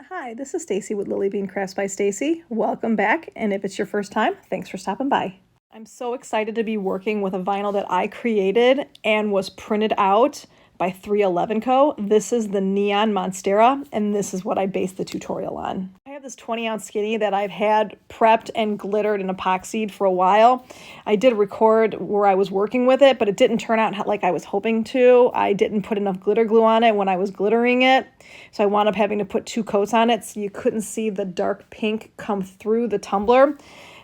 Hi, this is Stacy with Lily Bean Crafts by Stacy. Welcome back, and if it's your first time, thanks for stopping by. I'm so excited to be working with a vinyl that I created and was printed out by 311 Co. This is the Neon Monstera, and this is what I based the tutorial on. I have this 20-ounce skinny that I've had prepped and glittered and epoxied for a while. I did record where I was working with it, but it didn't turn out like I was hoping to. I didn't put enough glitter glue on it when I was glittering it, so I wound up having to put 2 coats on it so you couldn't see the dark pink come through the tumbler.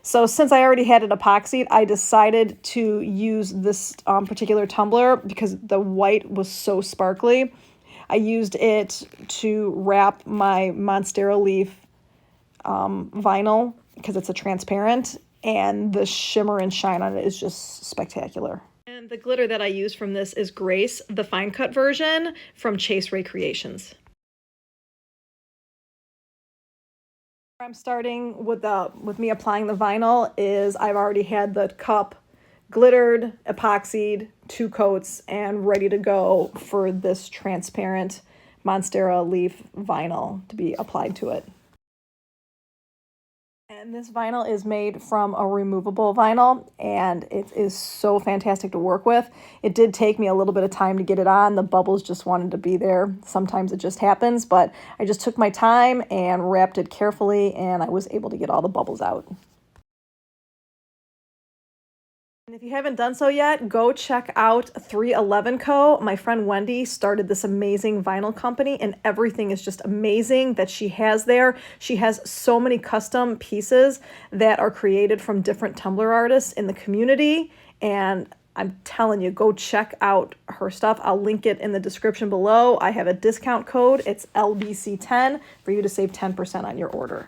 So since I already had it epoxied, I decided to use this particular tumbler because the white was so sparkly. I used it to wrap my Monstera leaf vinyl because it's a transparent, and the shimmer and shine on it is just spectacular. And the glitter that I use from this is Grace, the fine cut version from Chase Rae Creations. I'm starting with me applying the vinyl is I've already had the cup glittered, epoxied, 2 coats, and ready to go for this transparent Monstera leaf vinyl to be applied to it. And this vinyl is made from a removable vinyl, and it is so fantastic to work with. It did take me a little bit of time to get it on. The bubbles just wanted to be there. Sometimes it just happens, but I just took my time and wrapped it carefully, and I was able to get all the bubbles out. And if you haven't done so yet, go check out 311 Co. My friend Wendy started this amazing vinyl company, and everything is just amazing that she has there. She has so many custom pieces that are created from different Tumbler artists in the community, and I'm telling you, go check out her stuff. I'll link it in the description below. I have a discount code. It's LBC10 for you to save 10% on your order.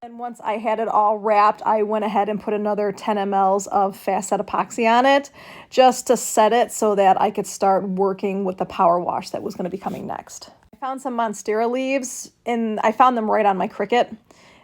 And once I had it all wrapped, I went ahead and put another 10 mLs of fast set epoxy on it just to set it so that I could start working with the power wash that was going to be coming next. I found some Monstera leaves, and I found them right on my Cricut,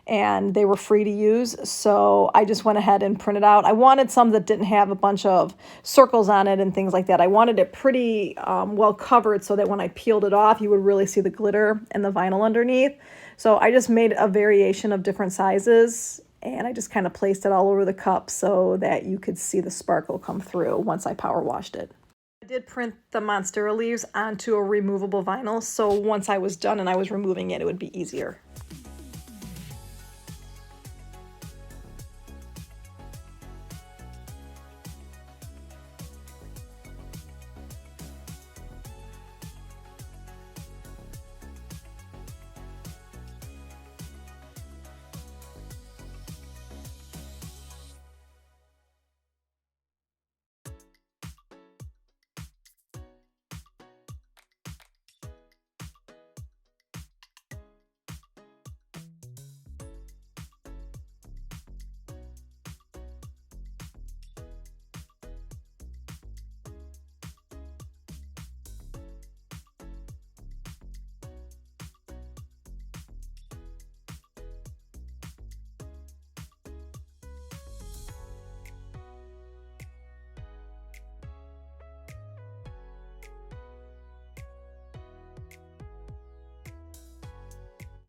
and they were free to use, so I just went ahead and printed out. I wanted some that didn't have a bunch of circles on it and things like that. I wanted it pretty well covered so that when I peeled it off, you would really see the glitter and the vinyl underneath. So I just made a variation of different sizes, and I just kind of placed it all over the cup so that you could see the sparkle come through once I power washed it. I did print the Monstera leaves onto a removable vinyl, so once I was done and I was removing it, it would be easier.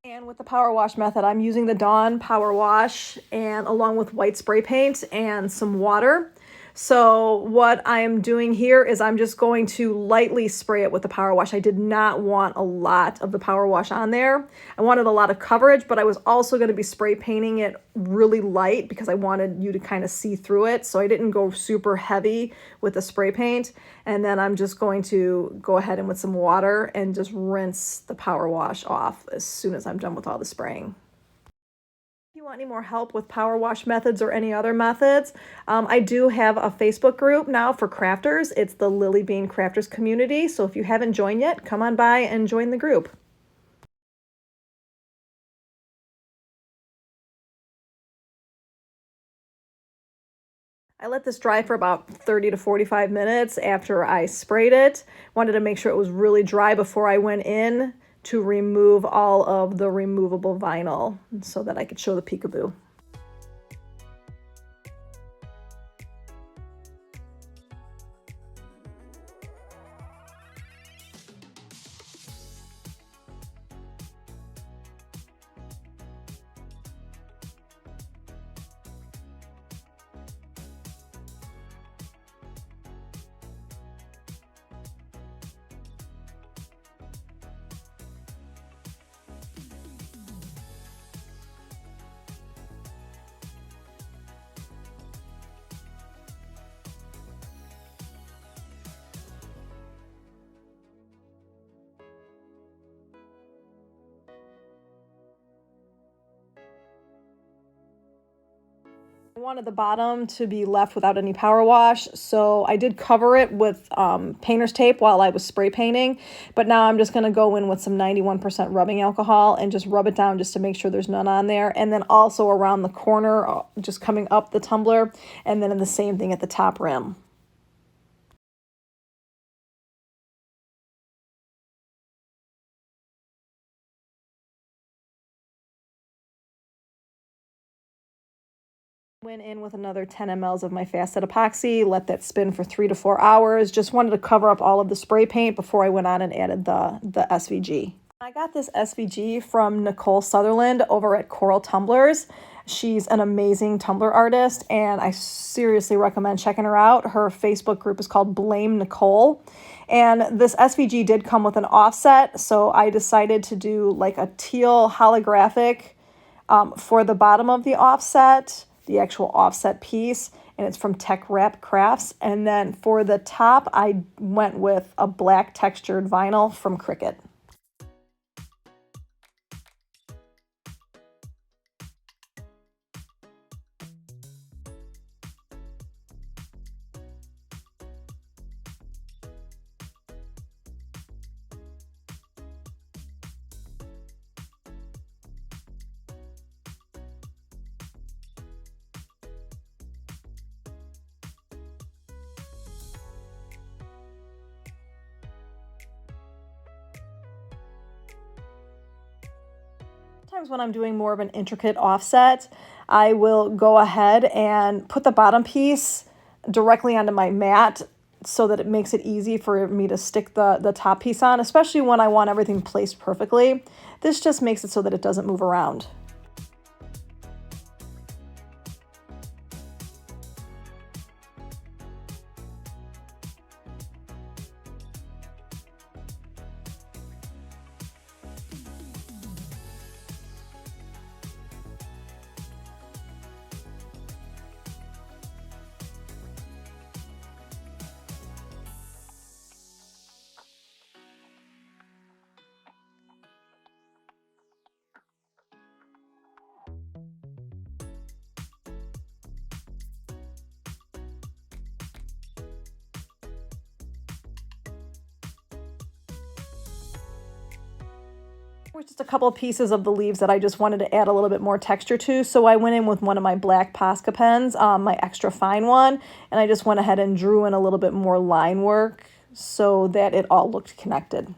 And with the power wash method, I'm using the Dawn power wash and along with white spray paint and some water. So what I'm doing here is I'm just going to lightly spray it with the power wash. I did not want a lot of the power wash on there. I wanted a lot of coverage, but I was also going to be spray painting it really light because I wanted you to kind of see through it. So I didn't go super heavy with the spray paint. And then I'm just going to go ahead and with some water and just rinse the power wash off as soon as I'm done with all the spraying. If you want any more help with power wash methods or any other methods, I do have a Facebook group now for crafters. It's the Lily Bean Crafters community. So if you haven't joined yet, come on by and join the group. I let this dry for about 30 to 45 minutes after I sprayed it. Wanted to make sure it was really dry before I went in to remove all of the removable vinyl so that I could show the peekaboo. I wanted the bottom to be left without any power wash, so I did cover it with painter's tape while I was spray painting, but now I'm just going to go in with some 91% rubbing alcohol and just rub it down just to make sure there's none on there, and then also around the corner, just coming up the tumbler, and then in the same thing at the top rim. Went in with another 10 mLs of my fast set epoxy, let that spin for 3 to 4 hours. Just wanted to cover up all of the spray paint before I went on and added the SVG. I got this SVG from Nicole Sutherland over at Coral Tumblers. She's an amazing Tumbler artist, and I seriously recommend checking her out. Her Facebook group is called Blame Nicole. And this SVG did come with an offset, so I decided to do like a teal holographic for the bottom of the offset, the actual offset piece, and it's from Tech Wrap Crafts. And then for the top, I went with a black textured vinyl from Cricut. Sometimes when I'm doing more of an intricate offset, I will go ahead and put the bottom piece directly onto my mat so that it makes it easy for me to stick the top piece on, especially when I want everything placed perfectly. This just makes it so that it doesn't move around. There was just a couple of pieces of the leaves that I just wanted to add a little bit more texture to, so I went in with one of my black Posca pens, my extra fine one, and I just went ahead and drew in a little bit more line work so that it all looked connected.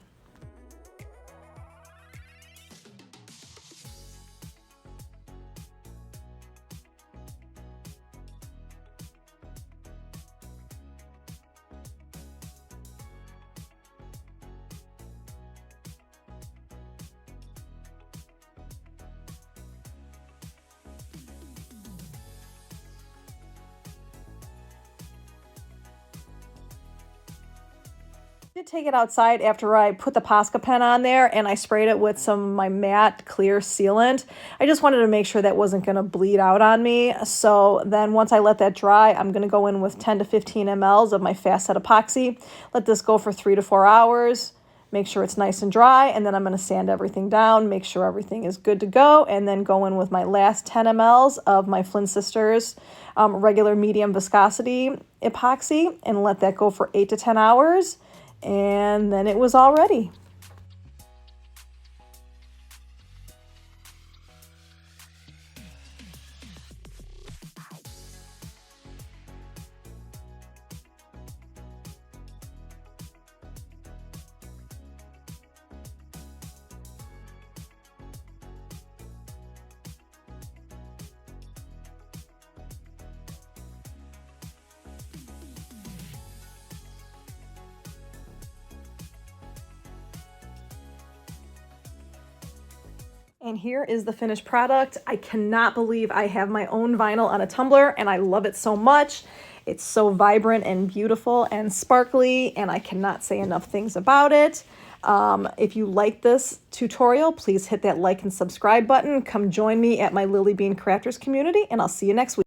Did take it outside after I put the Posca pen on there and I sprayed it with some of my matte clear sealant. I just wanted to make sure that wasn't going to bleed out on me. So then once I let that dry, I'm going to go in with 10 to 15 mLs of my fast set epoxy. Let this go for 3 to 4 hours. Make sure it's nice and dry, and then I'm going to sand everything down, make sure everything is good to go, and then go in with my last 10 mLs of my Flynn Sisters regular medium viscosity epoxy and let that go for 8 to 10 hours. And then it was all ready. And here is the finished product. I cannot believe I have my own vinyl on a tumbler, and I love it so much. It's so vibrant and beautiful and sparkly, and I cannot say enough things about it. If you like this tutorial, please hit that like and subscribe button. Come join me at my Lily Bean Crafters community, and I'll see you next week.